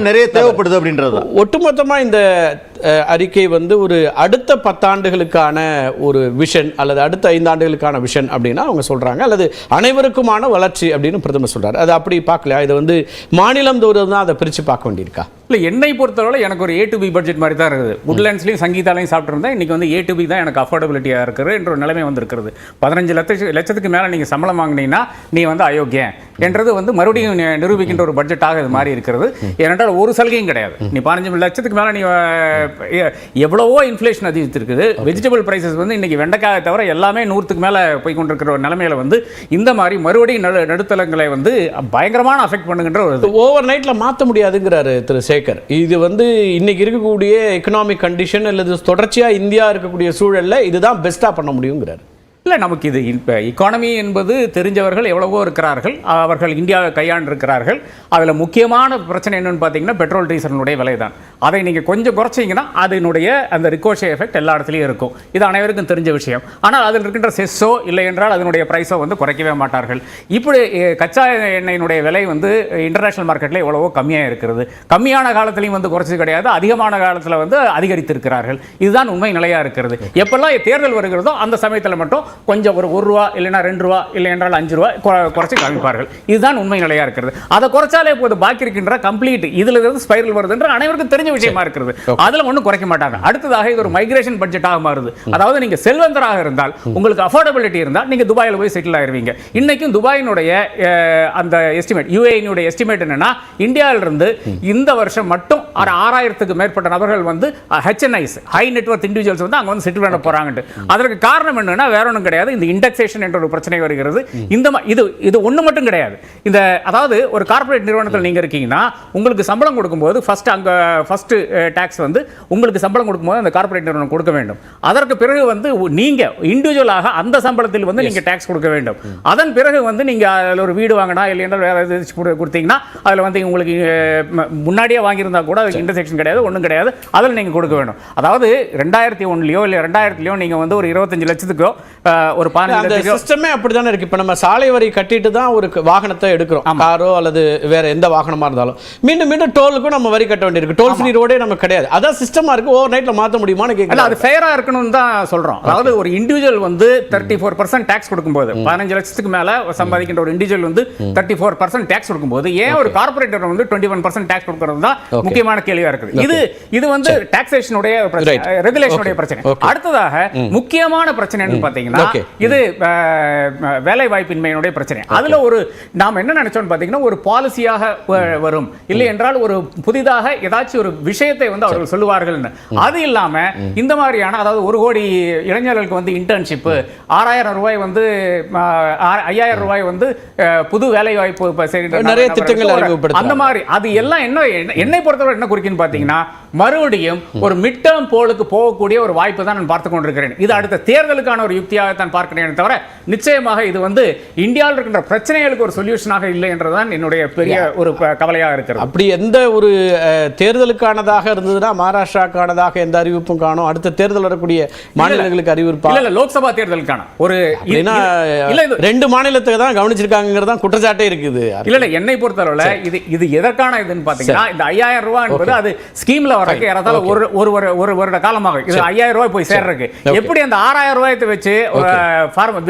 நிறைய தேவைப்படுது அப்படின்றது. ஒட்டுமொத்தமா இந்த அறிக்கை ஒரு அடுத்த 10 ஆண்டுகளுக்கான ஒரு விஷன் அல்லது அடுத்த 5 ஆண்டுகளுக்கான விஷன் அப்படின்னா அவங்க சொல்றாங்க, அல்லது அனைவருக்குமான வளர்ச்சி அப்படின்னு பிரதமர் சொல்றாரு. அது அப்படி பார்க்கல, இது மாநிலம் தோறும் தான் அதை பிரிச்சு பார்க்க வேண்டியிருக்கா? இல்லை, என்னை பொறுத்தவரை எனக்கு ஒரு A to B பட்ஜெட் மாதிரி தான் இருக்குது. உட்லேண்ட்ஸ்லையும் சங்கீதாலையும் சாப்பிட்ருந்தேன். இன்றைக்கி A to B தான் எனக்கு அஃபோர்டபிலிட்டியாக இருக்குது என்ற ஒரு நிலைமை வந்திருக்கிறது. 15 லட்சத்துக்கு மேலே நீங்கள் சம்பளம் வாங்கினீங்கன்னா நீ அயோக்கியம் என்றது மறுபடியும் நிரூபிக்கின்ற ஒரு பட்ஜெட்டாக இது மாதிரி இருக்கிறது. ஏனென்றால் ஒரு சலுகையும் கிடையாது. நீ 15 லட்சத்துக்கு மேலே நீ எவ்வளவோ இன்ஃப்ளேஷன் அதிகரித்திருக்குது. வெஜிடபிள் ப்ரைஸஸ் இன்றைக்கி வெண்டைக்காயை தவிர எல்லாமே 100க்கு மேலே போய் கொண்டிருக்கிற ஒரு நிலைமையில் இந்த மாதிரி மறுபடியும் நடுத்தளங்களை பயங்கரமான அஃபெக்ட் பண்ணுகின்ற ஒரு ஓவர் நைட்டில் மாற்ற முடியாதுங்கிறாரு திரு சேகர். இது இன்னைக்கு இருக்கக்கூடிய எக்கனாமிக் கண்டிஷன் அல்லது தொடர்ச்சியா இந்தியா இருக்கக்கூடிய சூழல்ல இதுதான் பெஸ்டா பண்ண முடியுங்கிறார். இல்லை, நமக்கு இது இப்போ எக்கானமி என்பது தெரிஞ்சவர்கள் எவ்வளவோ இருக்கிறார்கள். அவர்கள் இந்தியாவை கையாண்டிருக்கிறார்கள். அதில் முக்கியமான பிரச்சனை என்னென்னு பார்த்தீங்கன்னா பெட்ரோல் டீசலினுடைய விலை தான். அதை நீங்கள் கொஞ்சம் குறைச்சிங்கன்னா அதனுடைய அந்த ரிகோஷே எஃபெக்ட் எல்லா இடத்துலையும் இருக்கும். இது அனைவருக்கும் தெரிஞ்ச விஷயம். ஆனால் அதில் இருக்கின்ற செஸ்ஸோ இல்லை என்றால் அதனுடைய ப்ரைஸோ குறைக்கவே மாட்டார்கள். இப்படி கச்சா எண்ணெயினுடைய விலை இன்டர்நேஷனல் மார்க்கெட்டில் எவ்வளவோ கம்மியாக இருக்கிறது. கம்மியான காலத்திலையும் குறைச்சது கிடையாது, அதிகமான காலத்தில் அதிகரித்திருக்கிறார்கள். இதுதான் உண்மை நிலையாக இருக்கிறது. எப்பெல்லாம் தேர்தல் வருகிறதோ அந்த சமயத்தில் மட்டும் கொஞ்சம் ஒரு ரூபா இல்லைன்னா 2 ரூபா இல்லை என்றால் 5 ரூபா குறைச்சி காமிப்பார்கள். இதுதான் உண்மை நிலையா இருக்கிறது. அதை குறைச்சாலே போது பாக்கி இருக்கின்ற கம்ப்ளீட் இதுல இருந்து ஸ்பைரல் வருது என்று அனைவருக்கும் தெரிஞ்ச விஷயமா இருக்கிறது. அதுல ஒன்றும் குறைக்க மாட்டாங்க. அடுத்ததாக இது ஒரு மைக்ரேஷன் பட்ஜெட்டாக மாறுது. அதாவது நீங்க செல்வந்தராக இருந்தால், உங்களுக்கு அஃபோர்டபிலிட்டி இருந்தால் நீங்க துபாயில் போய் செட்டில் ஆயிருவீங்க. இன்னைக்கும் துபாயினுடைய அந்த எஸ்டிமேட், யுஏஇனுடைய எஸ்டிமேட் என்னன்னா, இந்தியாவிலிருந்து இந்த வருஷம் மட்டும் 6000க்கு மேற்பட்ட நபர்கள் HNIs, ஹை நெட்வொர்த் இண்டிவிஜுவல்ஸ் அங்க செட்டில் பண்ண போறாங்க. அதற்கு காரணம் என்னன்னா வேற ஒன்றும் கிடையாது, இந்த இண்டெக்ஸேஷன் என்ற ஒரு பிரச்சனை வருகிறது. இது ஒண்ணு மட்டும் கிடையாது. இந்த அதாவது ஒரு கார்ப்பரேட் நிறுவனத்தில் நீங்க இருக்கீங்கன்னா உங்களுக்கு சம்பளம் கொடுக்கும்போது ஃபர்ஸ்ட் டாக்ஸ் உங்களுக்கு சம்பளம் கொடுக்கும்போது அந்த கார்ப்பரேட் நிறுவனம் கொடுக்க வேண்டும். அதற்கு பிறகு நீங்க இண்டிவிஜுவலாக அந்த சம்பளத்தில் நீங்க டாக்ஸ் கொடுக்க வேண்டும். அதன் பிறகு நீங்க அதில் ஒரு வீடு வாங்கினா இல்லை என்றால் வேற எதாவது கொடுத்தீங்கன்னா அதில் உங்களுக்கு முன்னாடியே வாங்கியிருந்தா கூட அதுக்கு இன்டர்செக்ஷன் கிடையாது, ஒன்றும் கிடையாது, அதில் நீங்க கொடுக்க வேண்டும். அதாவது 2001லயோ இல்லை 2000லயோ நீங்க ஒரு 25 லட்சத்துக்கோ ஒரு சிஸ்டமே அப்படிதானே இருக்கு. இப்ப நம்ம சாலை வரி கட்டிட்டு தான் ஒரு வாகனத்தை எடுக்கிறோம், காரோ அல்லது வேற எந்த வாகனமா இருந்தாலும். மீண்டும் மீண்டும் டோலுக்கும் நம்ம வரி கட்ட வேண்டியிருக்கு. டோல் ஃப்ரீ ரோடே நம்ம கிடையாது. அதான் சிஸ்டமா இருக்கு. ஓவர் நைட்ல மாத்த முடியுமான்னு கேட்கல. அது ஃபேரா இருக்கணும்னு தான் சொல்றோம். அதாவது ஒரு இண்டிவிஜுவல் 34% டாக்ஸ் கொடுக்கும்போது, 15 லட்சத்துக்கு மேல சம்பாதிக்கின்ற ஒரு இண்டிவிஜுவல் 34% டாக்ஸ் கொடுக்கும்போது ஏன் ஒரு கார்ப்பரேட்டர் 21% டாக்ஸ் கொடுக்கிறது தான் முக்கியமான கேள்வியா இருக்குது. இது டாக்ஸேஷனுடைய பிரச்சனை, ரெகுலேஷனுடைய பிரச்சனை. அடுத்ததாக முக்கியமான பிரச்சனை என்ன பாத்தீங்கன்னா, இது வேலை வாய்ப்பின்மையினுடைய பிரச்சனை. அதுல நாம் என்ன நினைச்சோம் பாத்தீங்கன்னா, ஒரு பாலிசியாக வரும், இல்லை என்றால் ஒரு புதிதாக ஏதாச்சும் ஒரு விஷயத்தை அவர்கள் சொல்லுவார்கள். அது இல்லாம இந்த மாதிரியான, அதாவது 1 கோடி இளைஞர்களுக்கு இன்டர்ன்ஷிப், 6000 ரூபாய் 5000 ரூபாய் புது வேலை வாய்ப்பு நிறைய திட்டங்கள் அறிமுகப்படுத்த, அந்த மாதிரி அது எல்லாம் என்னை பொறுத்தவரை என்ன குறிக்குன்னு பாத்தீங்கன்னா, மறுபடியும் ஒரு மிட் டேர்ம் போலுக்கு போகக்கூடிய ஒரு வாய்ப்பு தான் நான் பார்த்துக் கொண்டிருக்கிறேன். இது அடுத்த தேர்தலுக்கான ஒரு யுக்தியாக தான் பார்க்கிறேன் தவிர நிச்சயமாக இது இந்தியாவில் இருக்கின்ற பிரச்சனைகளுக்கு ஒரு சொல்யூஷனாக இல்லை என்றுதான் என்னுடைய பெரிய ஒரு கவலையாக இருக்கிறது. அப்படி எந்த ஒரு தேர்தலுக்கானதாக இருந்ததுன்னா மகாராஷ்டிராக்கானதாக எந்த அறிவிப்பும் காணும். அடுத்த தேர்தல் வரக்கூடிய மாநிலங்களுக்கு அறிவிப்பு இல்ல, லோக்சபா தேர்தலுக்கான ஒரு 2 மாநிலத்துக்கு தான் கவனிச்சிருக்காங்கிறது தான் குற்றச்சாட்டே இருக்குது. இல்ல, என்னை பொறுத்தவரை இது எதற்கான இதுன்னு பாத்தீங்கன்னா, இந்த 5000 ரூபாய் என்பது அது ஸ்கீம்ல வரக்கு ஏறத்தாழ ஒரு வருட காலமாக இது 5000 ரூபாய் போய் சேர்றதுக்கு. எப்படி அந்த 6000 ரூபாயத்தை வச்சு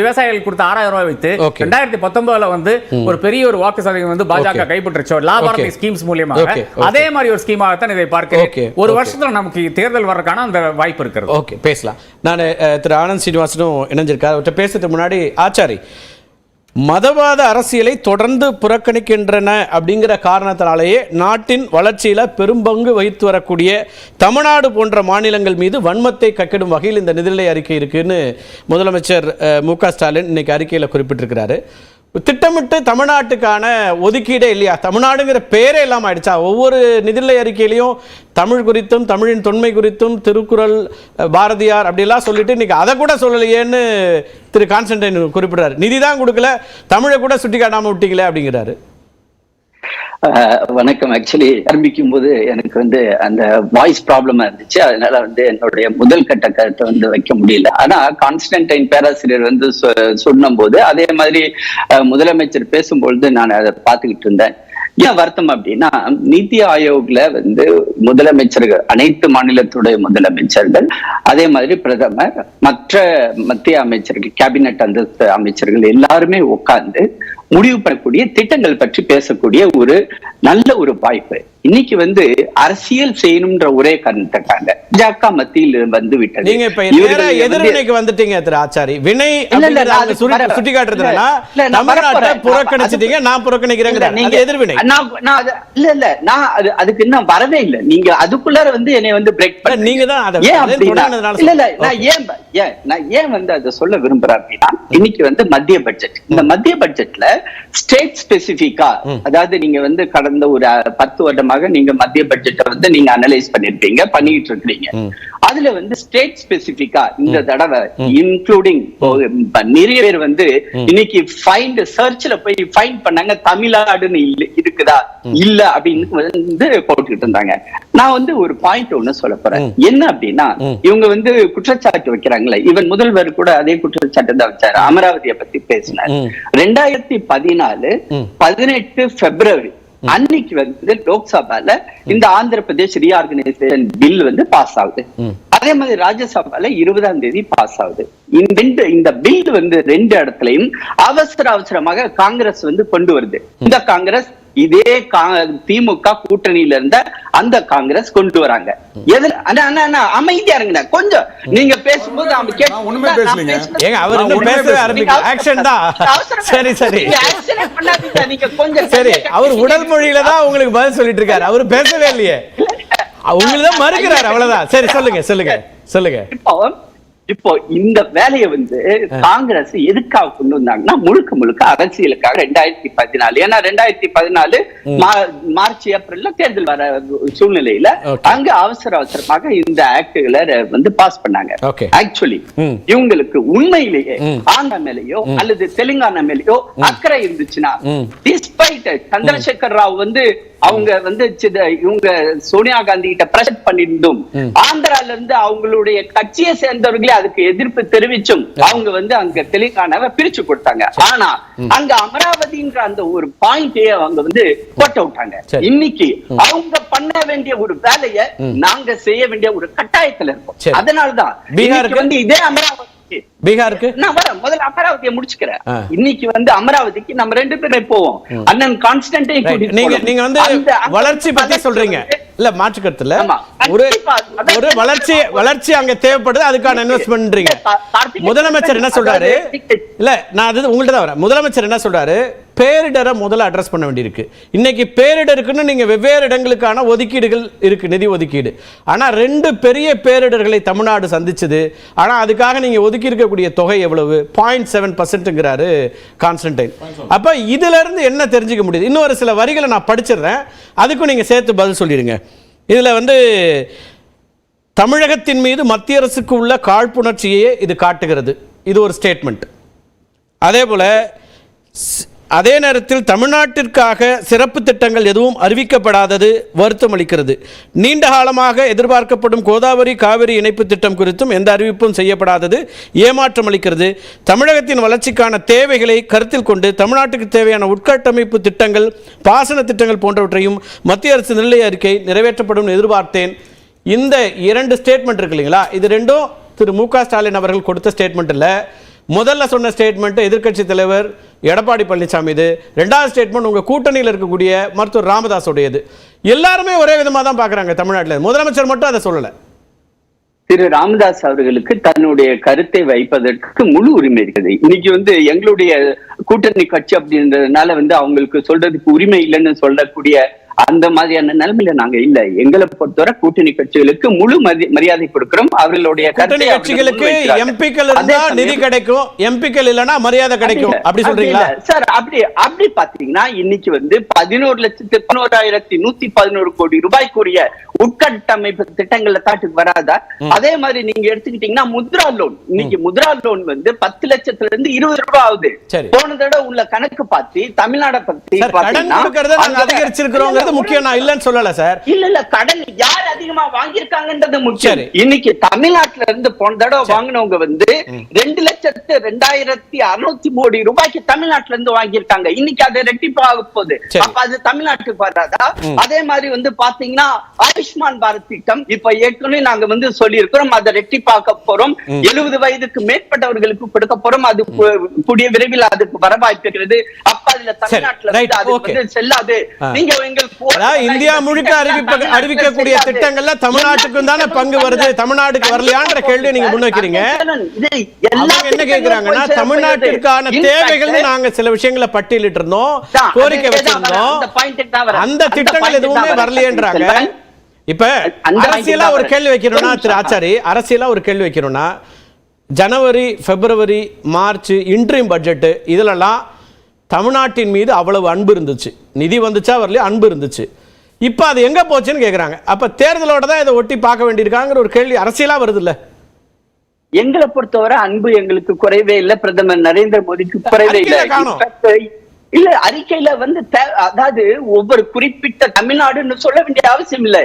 விவசாயிகள் கொடுத்த 6000 ரூபாய் வைத்து 2019 ஒரு பெரிய ஒரு வாக்கு சதவீதம் பாஜக கைப்பற்றுச்சோ லாபார்த்தி ஸ்கீம்ஸ் மூலமாக, அதே மாதிரி ஒரு ஸ்கீமாகத்தான் இதை பார்க்கிறேன். ஒரு வருஷத்துல நமக்கு தேர்தல் வர்றதுக்கான அந்த வாய்ப்பு இருக்கிறது. ஓகே, பேசலாம். நான் திரு ஆனந்த் ஸ்ரீனிவாசனும் இணைஞ்சிருக்காரு. அவர்கிட்ட பேசுறதுக்கு முன்னாடி, ஆச்சாரி, மதவாத அரசியலை தொடர்ந்து புறக்கணிக்கின்றன அப்படிங்கிற காரணத்தினாலேயே நாட்டின் வளர்ச்சியில் பெரும்பங்கு வகித்து வரக்கூடிய தமிழ்நாடு போன்ற மாநிலங்கள் மீது வன்மத்தை கக்கிடும் வகையில் இந்த நிதிநிலை அறிக்கை இருக்குன்னு முதலமைச்சர் மு.க. ஸ்டாலின் இன்னைக்கு அறிக்கையில் குறிப்பிட்டிருக்கிறாரு. திட்டமிட்டு தமிழ்நாட்டுக்கான ஒதுக்கீடே இல்லையா? தமிழ்நாடுங்கிற பேரே இல்லாமல் ஆயிடுச்சா? ஒவ்வொரு நிதிநிலை அறிக்கையிலையும் தமிழ் குறித்தும் தமிழின் தொன்மை குறித்தும் திருக்குறள், பாரதியார் அப்படிலாம் சொல்லிட்டு இன்னைக்கு அதை கூட சொல்லலையேன்னு திரு கான்ஸ்டன்டைன் குறிப்பிடுறாரு. நிதி தான் கொடுக்கல, தமிழை கூட சுட்டி காட்டாமல் விட்டீங்களே அப்படிங்கிறாரு. வணக்கம். ஆக்சுவலி ஆரம்பிக்கும் போது எனக்கு அந்த வாய்ஸ் ப்ராப்ளமா இருந்துச்சு. அதனால என்னுடைய முதல் கட்ட கருத்தை வைக்க முடியல. ஆனா கான்ஸ்டன்டைன் பேராசிரியர் சொன்ன போது, அதே மாதிரி முதலமைச்சர் பேசும்பொழுது நான் அதை பார்த்துக்கிட்டு இருந்தேன். ஏன் வருத்தம் அப்படின்னா, நீத்தி ஆயோக்ல வந்து முதலமைச்சர்கள், அனைத்து மாநிலத்துடைய முதலமைச்சர்கள், அதே மாதிரி பிரதமர், மற்ற மத்திய அமைச்சர்கள், கேபினட் அந்தஸ்து அமைச்சர்கள் எல்லாருமே உட்கார்ந்து முடிவு பண்ணக்கூடிய திட்டங்கள் பற்றி பேசக்கூடிய ஒரு நல்ல ஒரு வாய்ப்பு. இன்னைக்கு வந்து அரசியல் செய்யணும்ன்ற ஒரே காரணத்துக்காக பாஜக மத்தியில் வந்து விட்டது. நீங்க இப்ப எதிர்வினைக்கு வந்துட்டீங்க திரு ஆச்சாரி. வினை சுட்டி காட்டுறதுனா தமிழ்நாட்டை புறக்கணிச்சிட்டீங்க, நான் புறக்கணிக்கிறேன் எதிர்வினை. நான் அதுக்கு இன்னும் வரவே இல்லை. நீங்க அதுக்குள்ளார வந்து என்னை வந்து பிரேக் பண்ண நீங்க தான் நான் ஏன் வந்து அதை சொல்ல விரும்புறேன் அப்படின்னா, இன்னைக்கு வந்து மத்திய பட்ஜெட், இந்த மத்திய பட்ஜெட்ல ஸ்டேட் ஸ்பெசிபிக்கா, அதாவது நீங்க வந்து கடந்த ஒரு 10 வருடமாக நீங்க மத்திய பட்ஜெட்டை வந்து நீங்க அனலைஸ் பண்ணிருப்பீங்க, பண்ணிட்டு இருக்கீங்க. அதுல வந்து ஸ்டேட் ஸ்பெசிபிக்கா இந்த தடவை இன்க்ளூடிங் நிறைய பேர் வந்து இன்னைக்கு ஃபைண்ட் சர்ச்ல போய் ஃபைண்ட் பண்ணாங்க, தமிழ்நாடுன்னு இருக்குதா இல்ல அப்படின்னு வந்து போட்டுக்கிட்டு இருந்தாங்க. நான் வந்து ஒரு பாயிண்ட் ஒண்ணு சொல்ல போறேன். என்ன அப்படின்னா, இவங்க வந்து குற்றச்சாட்டு வைக்கிறாங்களே, இவன் முதல்வர் கூட அதே குற்றச்சாட்டு தான் வச்சாரு, அமராவதியை பத்தி பேசினார். 2014 18 பிப்ரவரி அன்னைக்கு வந்து லோக்சபால இந்த ஆந்திர பிரதேஷ் ரீஆர்கனைசேஷன் பில் வந்து பாஸ் ஆகுது. அதே மாதிரி ராஜ்யசபால 20ஆம் தேதி பாஸ் ஆகுது. இந்த பில் வந்து 2 இடத்துலயும் அவசரமாக காங்கிரஸ் வந்து கொண்டு வருது. இந்த காங்கிரஸ் இதே திமுக கூட்டணியில இருந்த அந்த காங்கிரஸ் கொண்டு வராங்க. அமைதியா இருங்க, கொஞ்சம் நீங்க பேசும்போது அவர் உடல் மொழியில தான் உங்களுக்கு பதில் சொல்லிட்டு இருக்காரு, அவரு பேசவே இல்லையே, உங்களுக்கு தான் மறுக்கிறார், அவ்வளவுதான். சரி, சொல்லுங்க. இப்போ இந்த வேலையை வந்து காங்கிரஸ் எதுக்காக கொண்டு வந்தாங்கன்னா, முழுக்க அரசியலுக்காக 2014, ஏன்னா 2014 மார்ச் ஏப்ரல்ல தேர்தல் வர சூழ்நிலையில அங்க அவசரமாக இந்த ஆக்டுகளை வந்து பாஸ் பண்ணாங்க. ஆக்சுவலி இவங்களுக்கு உண்மையிலேயே ஆந்திரா மேலேயோ அல்லது தெலுங்கானா மேலேயோ அக்கறை இருந்துச்சுன்னா, டிஸ்பைட் சந்திரசேகர் ராவ் வந்து அவங்க வந்து இவங்க சோனியா காந்தி கிட்ட பிரஷர் பண்ணிருந்தும், ஆந்திரால இருந்து அவங்களுடைய கட்சியை சேர்ந்தவர்களே அதுக்கு எதிர்ப்பு தெரிவிச்சும் அவங்க வந்து அங்க தெலுங்கானாவை பிரிச்சு கொடுத்தாங்க. ஆனா அங்க அமராவதின்ற அந்த ஒரு பாயிண்டே அவங்க வந்து போட்டு விட்டாங்க. இன்னைக்கு அவங்க பண்ண வேண்டிய ஒரு வேலையை நாங்க செய்ய வேண்டிய ஒரு கட்டாயத்துல இருக்கோம். அதனாலதான் பீகாருக்கு வந்து இதே அமராவதி, பீகாருக்கு நான் வரேன், முதல்ல அமராவதியை முடிச்சுக்கிறேன். இன்னைக்கு வந்து அமராவதிக்கு நம்ம 2 பேரும் போவோம். அண்ணன் கான்ஸ்டன்டை நீங்க வந்து வளர்ச்சி பத்தி சொல்றீங்க இல்ல, மாற்று கருத்துல ஒரு வளர்ச்சி அங்க தேவைப்படுது, அதுக்கான இன்வெஸ்ட்மென்ட்றீங்க. முதலமைச்சர் என்ன சொல்றாரு, இல்ல நான் அது உங்கள்ட்ட தான் வரேன். முதலமைச்சர் என்ன சொல்றாரு, பேரிடரை முதல்ல அட்ரஸ் பண்ண வேண்டியிருக்கு. இன்னைக்கு பேரிடருக்குன்னு நீங்க வெவ்வேறு இடங்களுக்கான ஒதுக்கீடுகள் இருக்கு, நிதி ஒதுக்கீடு. ஆனா 2 பெரிய பேரிடர்களை தமிழ்நாடு சந்திச்சது. ஆனா அதுக்காக நீங்க ஒதுக்கி இருக்கக்கூடிய தொகை எவ்வளவு? 0.7%ங்கிறாரு கான்ஸ்டன்டைன். அப்ப இதுல இருந்து என்ன தெரிஞ்சுக்க முடியுது? இன்னொரு சில வரிகளை நான் படிச்சிடுறேன், அதுக்கும் நீங்க சேர்த்து பதில் சொல்லிடுங்க. இதுல வந்து தமிழகத்தின் மீது மத்திய அரசுக்கு உள்ள காழ்ப்புணர்ச்சியே இது காட்டுகிறது, இது ஒரு ஸ்டேட்மெண்ட். அதே போல அதே நேரத்தில் தமிழ்நாட்டிற்காக சிறப்பு திட்டங்கள் எதுவும் அறிவிக்கப்படாதது வருத்தம் அளிக்கிறது. நீண்ட காலமாக எதிர்பார்க்கப்படும் கோதாவரி காவிரி இணைப்பு திட்டம் குறித்தும் எந்த அறிவிப்பும் செய்யப்படாதது ஏமாற்றம் அளிக்கிறது. தமிழகத்தின் வளர்ச்சிக்கான தேவைகளை கருத்தில் கொண்டு தமிழ்நாட்டுக்கு தேவையான உட்கட்டமைப்பு திட்டங்கள், பாசன திட்டங்கள் போன்றவற்றையும் மத்திய அரசு நிலை அறிக்கை நிறைவேற்றப்படும் எதிர்பார்த்தேன். இந்த 2 ஸ்டேட்மெண்ட் இருக்கு இல்லைங்களா, இது 2ம் திரு மு.க. ஸ்டாலின் அவர்கள் கொடுத்த ஸ்டேட்மெண்ட் இல்லை. முதல்ல சொன்ன ஸ்டேட்மெண்ட் எதிர்க்கட்சி தலைவர் எடப்பாடி பழனிசாமி, இது 2வது ஸ்டேட்மெண்ட் உங்க கூட்டணியில் இருக்கக்கூடிய மருத்துவர் ராமதாஸ் உடையது. எல்லாருமே ஒரே விதமா தான் பாக்குறாங்க தமிழ்நாட்டில், முதலமைச்சர் மட்டும் அதை சொல்லல. திரு ராமதாஸ் அவர்களுக்கு தன்னுடைய கருத்தை வைப்பதற்கு முழு உரிமை இருக்குது. இன்னைக்கு வந்து எங்களுடைய கூட்டணி கட்சி அப்படின்றதுனால வந்து அவங்களுக்கு சொல்றதுக்கு உரிமை இல்லைன்னு சொல்லக்கூடிய அந்த மாதிரியான நிலைமையில நாங்க இல்ல. எங்களை பொறுத்தவரை கூட்டணி கட்சிகளுக்கு முழு மரியாதை கொடுக்கிறோம். அவர்களுடைய கூட்டணி கட்சிகளுக்கு எம்பிக்கள் இருந்தா நிதி கிடைக்கும், எம்பிக்கள் இல்லனா மரியாதை கிடைக்கும், அப்படி சொல்றீங்களா சார்? அப்படி பாத்தீங்கன்னா இன்னைக்கு வந்து 11,11,111 கோடி ரூபாய்க்குரிய உட்கட்டமைப்பு திட்டங்கள்ல தாட்டுக்கு வராதா? அதே மாதிரி நீங்க எடுத்துக்கிட்டீங்கன்னா முத்ரா லோன், இன்னைக்கு முத்ரா லோன் வந்து 10 லட்சத்துல இருந்து 20 ரூபாய் ஆகுது. போன தடவை உள்ள கணக்கு பார்த்து தமிழ்நாடை பத்தி அதிகரிச்சிருக்கிறோம். வாங்குறது முக்கியம், நான் இல்லன்னு சொல்லல சார். இல்ல கடன் யார் அதிகமா வாங்கியிருக்காங்கன்றது முக்கியம். இன்னைக்கு தமிழ்நாட்டுல இருந்து போன தடவை வாங்கினவங்க வந்து 2,02,600 கோடி ரூபாய்க்கு தமிழ்நாட்டுல இருந்து வாங்கியிருக்காங்க. இன்னைக்கு அது ரெட்டிப்பாக போகுது. அப்ப அது தமிழ்நாட்டுக்கு வராதா? அதே மாதிரி வந்து பாத்தீங்கன்னா ஆயுஷ்மான் பாரத் திட்டம் இப்ப ஏற்கனவே நாங்க வந்து சொல்லி இருக்கிறோம், அதை ரெட்டிப்பாக்க போறோம். 70 வயதுக்கு மேற்பட்டவர்களுக்கு கொடுக்க போறோம். அது கூடிய விரைவில் அதுக்கு வர வாய்ப்புகிறது. அப்ப அதுல தமிழ்நாட்டுல செல்லாது. நீங்க இந்தியா முழுக்க அறிவிக்கக்கூடிய திட்டங்கள்ல தமிழ்நாட்டுக்கும் தானே பங்கு வருது, தமிழ்நாட்டுக்கு வரலையான்ற கேள்வி நீங்க முன்வைக்கிறீங்க. என்ன கேக்குறாங்கன்னா தமிழ்நாட்டிற்கான தேவைகள் நாங்க சில விஷயங்களை பட்டியலிட்டு இருந்தோம், கோரிக்கை வச்சிருந்தோம், அந்த திட்டங்கள் எதுவுமே வரலையேன்றாங்க. இப்ப அரசியலா ஒரு கேள்வி வைக்கணும்னா திரு ஆச்சாரி, அரசியலா ஒரு கேள்வி வைக்கணும்னா ஜனவரி, பிப்ரவரி, மார்ச் இன்ட்ரீம் பட்ஜெட் இதுலலாம் தமிழ்நாட்டின் மீது அவ்வளவு அன்பு இருந்துச்சு. நிதி வந்துச்சா வரலையா, அன்பு இருந்துச்சு. இப்ப அது எங்க போச்சுன்னு கேக்குறாங்க. அப்ப தேர்தலோட தான் இதை ஒட்டி பார்க்க வேண்டியிருக்காங்கிற ஒரு கேள்வி அரசியலா வருது இல்ல? எங்களை பொறுத்தவரை அன்பு எங்களுக்கு குறைவே இல்லை, பிரதமர் நரேந்திர மோடிக்கு குறைவே இல்லை. இல்ல அறிக்கையில வந்து அதாவது ஒவ்வொரு குறிப்பிட்ட தமிழ்நாடுன்னு சொல்ல வேண்டிய அவசியம் இல்லை.